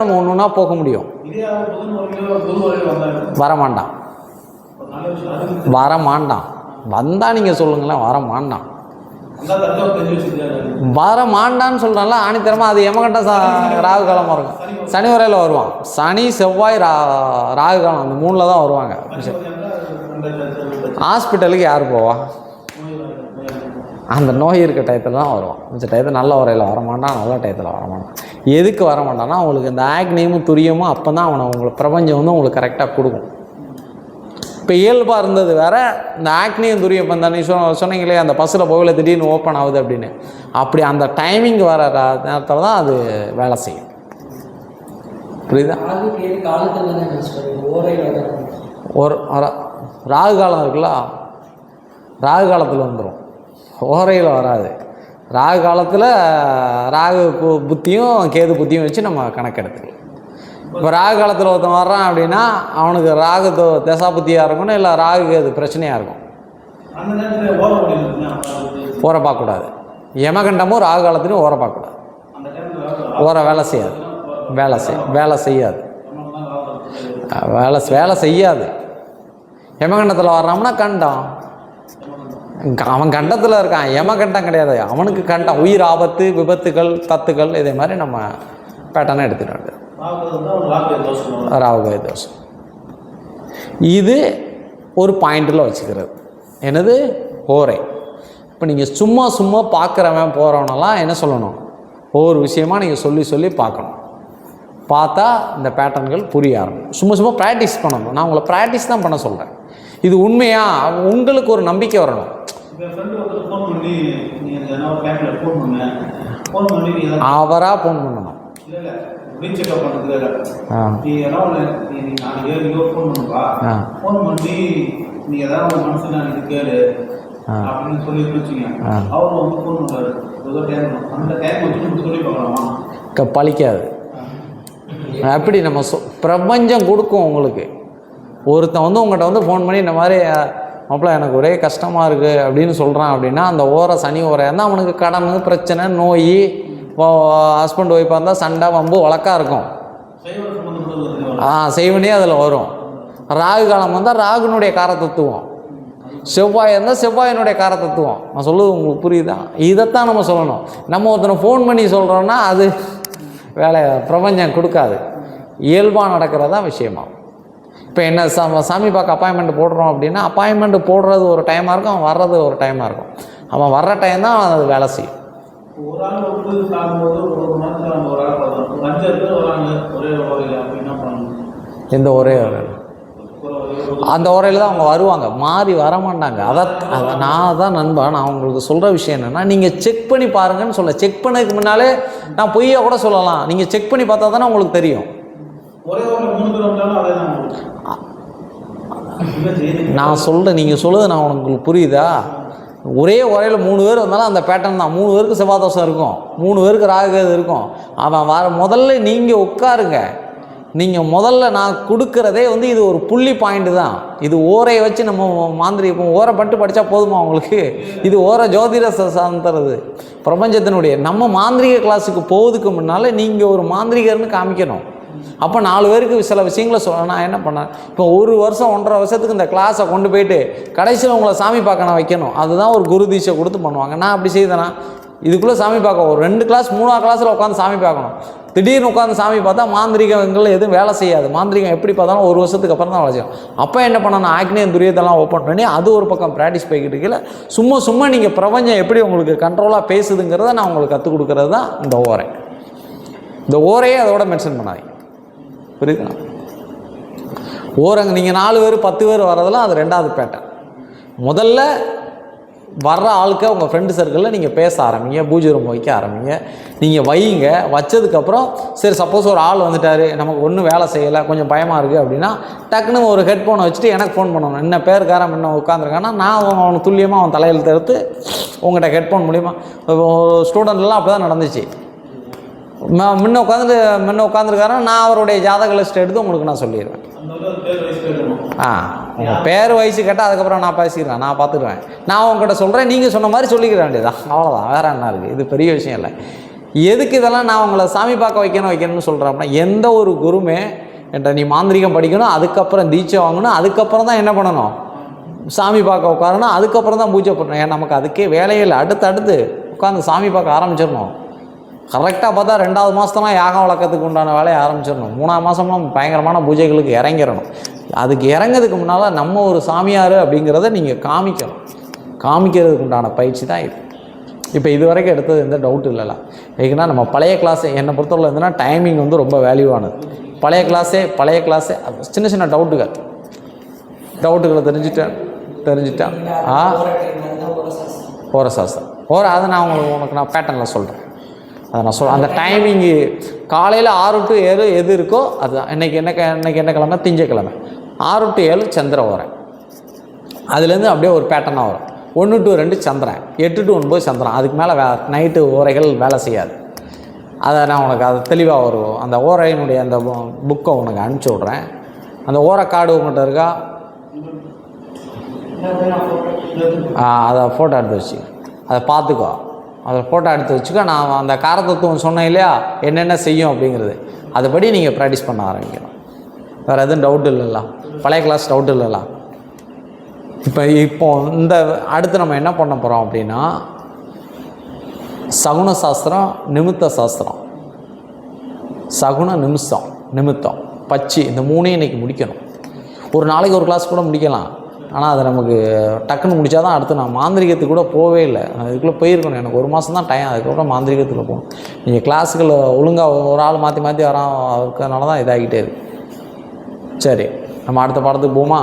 நம்ம ஒன்று ஒன்றா போக முடியும். வரமாட்டான் வரமாட்டான் வந்தால் நீங்கள் சொல்லுங்களேன். வரமாட்டான் வரமாட்டான்னு சொல்கிறாங்களா ஆணித்தரமாக. அது எமகண்ட ராகு காலமாக இருக்கும். சனி வரையில் வருவான். சனி செவ்வாய் ராகு காலம் அந்த 3 தான் வருவாங்க. ஹாஸ்பிட்டலுக்கு யார் போவா? அந்த நோய் இருக்க டயத்தில் தான் வருவான். மிச்ச டயத்தில் நல்ல வரையில் வரமாட்டான், நல்ல டயத்தில் வரமாட்டான். எதுக்கு வரமாட்டான்னா அவங்களுக்கு இந்த ஆக்னியமும் துரியமும் அப்போ தான் அவனை உங்களுக்கு பிரபஞ்சம் வந்து உங்களுக்கு கரெக்டாக கொடுக்கும். இப்போ இயல்பாக இருந்தது வேற, இந்த ஆக்னியும் துரியம் இப்போ நீ சொன்னீங்களே அந்த பஸ்ஸில் போகல திடீர்னு ஓப்பன் ஆகுது அப்படின்னு, அப்படி அந்த டைமிங் வர நேரத்தில் தான் அது வேலை செய்யும். புரியுதா? ஒரு ராகு காலம் இருக்குல்ல, ராகு காலத்தில் வந்துடும், ஓரையில் வராது. ராகு காலத்தில் ராகு புத்தியும் கேது புத்தியும் வச்சு நம்ம கணக்கெடுத்துக்கலாம். இப்போ ராகு காலத்தில் ஒருத்தன் வர்றான் அப்படின்னா அவனுக்கு ராகு தசா புத்தியாக இருக்கணும், இல்லை ராகு கேது பிரச்சனையாக இருக்கும். ஓரை பார்க்கக்கூடாது. யமகண்டமும் ராகு காலத்துலையும் ஓரை பார்க்கக்கூடாது. ஓரை வேலை செய்யாது, வேலை செய்யாது. யமகண்டத்தில் வர்றான்னா கண்டம், அவன் கண்டத்தில் இருக்கான். யமகண்டம் கிடையாது, அவனுக்கு கண்டம். உயிர் ஆபத்து, விபத்துகள், தத்துக்கள், இதே மாதிரி நம்ம பேட்டர்னை எடுத்துகிட்டு வந்து ராகு தோஷம். இது ஒரு பாயிண்டில் வச்சுக்கிறது. என்னது? ஓரை. இப்போ நீங்கள் சும்மா பார்க்குறவன் போகிறவனெல்லாம் என்ன சொல்லணும்? ஒவ்வொரு விஷயமா நீங்கள் சொல்லி பார்க்கணும். பார்த்தா இந்த பேட்டர்ன்கள் புரிய ஆரம்பிக்கும். சும்மா ப்ராக்டிஸ் பண்ணணும். நான் உங்களை ப்ராக்டிஸ் தான் பண்ண சொல்கிறேன். இது உண்மையா உங்களுக்கு ஒரு நம்பிக்கை வரணும். அவராக ஃபோன் பண்ணணும். பழிக்காது. அப்படி நம்ம பிரபஞ்சம் கொடுக்கும் உங்களுக்கு. ஒருத்தன் வந்து உங்கள்கிட்ட வந்து ஃபோன் பண்ணி இந்த மாதிரி மாப்பிள்ள எனக்கு ஒரே கஷ்டமாக இருக்குது அப்படின்னு சொல்கிறான் அப்படின்னா, அந்த ஓரை சனி ஓரையாக இருந்தால் அவனுக்கு கடன் பிரச்சனை, நோய், ஹஸ்பண்ட் ஒய்ஃபாக இருந்தால் சண்டை வம்பு வழக்காக இருக்கும். செய்வனே அதில் வரும். ராகு காலம் வந்தால் ராகுனுடைய காரத்தத்துவம், செவ்வாய் இருந்தால் செவ்வாயினுடைய காரத்தத்துவம். நான் சொல்லுவது உங்களுக்கு புரியுதா? இதைத்தான் நம்ம சொல்லணும். நம்ம ஒருத்தனை ஃபோன் பண்ணி சொல்கிறோன்னா அது வேலை பிரபஞ்சம் கொடுக்காது. இயல்பாக நடக்கிறதா விஷயமாகும். இப்போ என்ன சாமி பார்க்க அப்பாயின்மெண்ட் போடுறோம் அப்படின்னா, அப்பாயின்மெண்ட் போடுறது ஒரு டைமாக இருக்கும், அவன் வர்றது ஒரு டைமாக இருக்கும். அவன் வர்ற டைம் தான் அது வேலை செய்யும். எந்த ஒரே அந்த உரையில் தான் அவங்க வருவாங்க, மாறி வரமாட்டாங்க. அதை நான் தான் நண்பா, நான் உங்களுக்கு சொல்கிற விஷயம் என்னென்னா, நீங்கள் செக் பண்ணி பாருங்கன்னு சொல்ல. செக் பண்ணதுக்கு முன்னாலே நான் பொய்யா கூட சொல்லலாம். நீங்கள் செக் பண்ணி பார்த்தா தானே உங்களுக்கு தெரியும். நான் சொல்கிறேன், நீங்கள் சொல்லுது நான் உங்களுக்கு புரியுதா? ஒரே உரையில் 3 பேர் வந்தாலும் அந்த பேட்டர்ன் தான். 3 பேருக்கு செவ்வாய் தோஷம் இருக்கும், 3 பேருக்கு ராகு இருக்கும். அவன் முதல்ல நீங்கள் உட்காருங்க. நீங்கள் முதல்ல நான் கொடுக்குறதே வந்து இது ஒரு புள்ளி பாயிண்ட்டு தான். இது ஓரையை வச்சு நம்ம மாந்திரிகம் ஓரை பட்டு படித்தா போதுமா உங்களுக்கு? இது ஓரை ஜோதிட சார்ந்தது பிரபஞ்சத்தினுடைய. நம்ம மாந்திரிக கிளாஸுக்கு போவதுக்கு முன்னால் நீங்கள் ஒரு மாந்திரிகர்னு காமிக்கணும். அப்போ 4 பேருக்கு சில விஷயங்களை நான் என்ன பண்ணேன், இப்போ 1 வருஷம் 1.5 வருஷத்துக்கு இந்த கிளாஸை கொண்டு போயிட்டு கடைசியில் உங்களை சாமி பார்க்க நான் வைக்கணும். அதுதான் ஒரு குரு தீட்சை கொடுத்து பண்ணுவாங்க. நான் அப்படி செய்தேனா? இதுக்குள்ளே சாமி பார்க்க ஒரு 2 கிளாஸ் 3ஆவது கிளாஸில் உட்காந்து சாமி பார்க்கணும். திடீர்னு உட்காந்து சாமி பார்த்தா மாந்திரிகங்கள் எதுவும் வேலை செய்யாது. மாந்திரிகம் எப்படி பார்த்தாலும் 1 வருஷத்துக்கு அப்புறம் தான் வேலை செய்யும். அப்போ என்ன பண்ணணும், ஆக்னியம் துரியத்தெல்லாம் ஓப்பன் பண்ணி அது ஒரு பக்கம் ப்ராக்டிஸ் போய்கிட்டு இருக்கல. சும்மா நீங்கள் பிரபஞ்சம் எப்படி உங்களுக்கு கண்ட்ரோலாக பேசுதுங்கிறத நான் உங்களுக்கு கற்றுக் கொடுக்குறது தான் இந்த ஓரை. இந்த ஓரையே அதோட மென்ஷன் பண்ணாதீங்க. புரியுதா? ஓரங்க நீங்கள் 4 பேர் 10 பேர் வர்றதெல்லாம் அது 2வது பேட்டர்ன். முதல்ல வர்ற ஆளுக்க உங்கள் ஃப்ரெண்டு சர்க்கிளில் நீங்கள் பேச ஆரம்பிங்க, பூஜை ரூம் வைக்க ஆரம்பிங்க. நீங்கள் வைங்க. வச்சதுக்கப்புறம் சரி சப்போஸ் ஒரு ஆள் வந்துட்டார், நமக்கு ஒன்றும் வேலை செய்யலை, கொஞ்சம் பயமாக இருக்குது அப்படின்னா டக்குன்னு ஒரு ஹெட்ஃபோனை வச்சுட்டு எனக்கு ஃபோன் பண்ணணும். என்ன பேருக்காரன் முன்ன உட்காந்துருக்கான்னா நான் அவனுக்கு துல்லியமாக அவன் தலையில் தடுத்து உங்கள்கிட்ட ஹெட்ஃபோன் மூலிமா. ஸ்டூடெண்ட்லாம் அப்படி தான் நடந்துச்சு. முன்ன உட்காந்துருக்காருன்னா நான் அவருடைய ஜாதக லிஸ்ட் எடுத்து உங்களுக்கு நான் சொல்லிடுவேன். உங்கள் பேர் வயசு கேட்டால் அதுக்கப்புறம் நான் பேசிக்கிறேன், நான் பார்த்துக்குவேன். நான் உங்கள்கிட்ட சொல்கிறேன், நீங்கள் சொன்ன மாதிரி சொல்லிக்கிற வேண்டியதான், அவ்வளோதான். வேறு என்ன இருக்குது? இது பெரிய விஷயம் இல்லை. எதுக்கு இதெல்லாம் நான் உங்களை சாமி பார்க்க வைக்கணும்னு சொல்கிறேன் அப்படின்னா, எந்த ஒரு குருமே என்கிட்ட நீ மாந்திரிகம் படிக்கணும், அதுக்கப்புறம் தீட்சை வாங்கணும், அதுக்கப்புறம் தான் என்ன பண்ணணும், சாமி பார்க்க உட்காரணும், அதுக்கப்புறம் தான் பூஜை பண்ணணும். ஏன் நமக்கு அதுக்கே வேலையே இல்லை. அடுத்து உட்காந்து சாமி பார்க்க ஆரம்பிச்சிடணும். கரெக்டாக பார்த்தா 2வது மாதம்லாம் யாகம் வளர்க்கறதுக்கு உண்டான வேலையை ஆரம்பிச்சிடணும். 3ஆம் மாதம்லாம் பயங்கரமான பூஜைகளுக்கு இறங்கிடணும். அதுக்கு இறங்கிறதுக்கு முன்னால் நம்ம ஒரு சாமியார் அப்படிங்கிறத நீங்கள் காமிக்கிறதுக்கு உண்டான பயிற்சி தான் இது. இப்போ இது வரைக்கும் எடுத்தது எந்த டவுட் இல்லைல்ல. ஏன்னா நம்ம பழைய கிளாஸே என்னை பொறுத்தவரை இருந்ததுன்னா டைமிங் வந்து ரொம்ப வேல்யூவானது. பழைய கிளாஸே சின்ன சின்ன டவுட்டுகளை தெரிஞ்சுட்டேன். ஓர அதை நான் உனக்கு நான் பேட்டர்னில் சொல்கிறேன். அதை நான் அந்த டைமிங்கு காலையில் 6 to 7 எது இருக்கோ அதுதான். இன்றைக்கி என்ன கிழமை, திங்கக்கிழமை 6 to 7 சந்திர ஓரை. அதுலேருந்து அப்படியே ஒரு பேட்டர்னாக வரும். 1 to 2 சந்திரன், 8 to 9 சந்திரன். அதுக்கு மேலே நைட்டு ஓரைகள் வேலை செய்யாது. அதை நான் உனக்கு அது தெளிவாக வரும். அந்த ஓரையினுடைய அந்த புக்கை உனக்கு அனுப்பிச்சி விட்றேன். அந்த ஓரை கார்டு உங்கள்கிட்ட இருக்கா? அதை ஃபோட்டோ எடுத்து வச்சு அதை பார்த்துக்கோ. அதை ஃபோட்டோ எடுத்து வச்சுக்கோ. நான் அந்த காரத்தத்துவம் சொன்னேன் இல்லையா, என்னென்ன செய்யும் அப்படிங்கிறது, அதுபடி நீங்கள் ப்ராக்டிஸ் பண்ண ஆரம்பிக்கணும். வேறு எதுவும் டவுட் இல்லைல்ல? பழைய கிளாஸ் டவுட் இல்லைல்ல? இப்போ இந்த அடுத்து நம்ம என்ன பண்ண போகிறோம் அப்படின்னா, சகுன சாஸ்திரம், நிமித்த சாஸ்திரம். சகுன நிமித்தம் பச்சி, இந்த 3ஐயும் இன்றைக்கி முடிக்கணும். ஒரு நாளைக்கு ஒரு கிளாஸ் கூட முடிக்கலாம். ஆனால் அது நமக்கு டக்குன்னு முடித்தா தான் அடுத்து நான் மாந்திரிகத்துக்கு கூட போவே இல்லை. அதுக்குள்ளே போயிருக்கணும். எனக்கு 1 மாதம் தான் டைம். அதுக்கப்புறம் மாந்திரிகத்துக்குள்ளே போகணும். நீங்கள் கிளாஸுக்குள்ள ஒழுங்காக ஒரு ஆள் மாற்றி வரான் இருக்கிறதுனால தான் இதாகிட்டே இருக்குது. சரி, நம்ம அடுத்த பாடத்துக்கு போமா?